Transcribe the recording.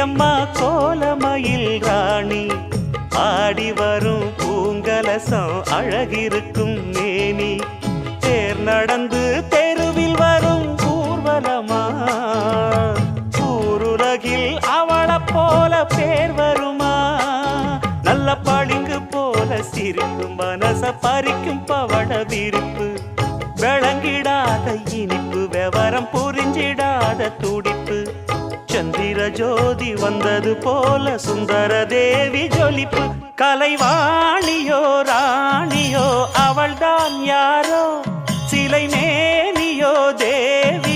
அம்மா கோலமயில் ராணி ஆடி வரும் பூங்கலசம் அழகிருக்கும் மேனி தேர் நடந்து தெருவில் வரும் ஊர்வலமா ஊருலகில் அவளை போல பேர் வருமா நல்ல பளிங்கு போல சிரிக்கும் மனச பறிக்கும் பவள விரிப்பு விளங்கிடாத இனிப்பு விவரம் புரிஞ்சிடாத துடிப்பு சந்திர ஜோதி வந்தது போல சுந்தர தேவி ஜொலிப்பு கலைவாணியோ ராணியோ அவள்தான் யாரோ சிலை மேனியோ தேவி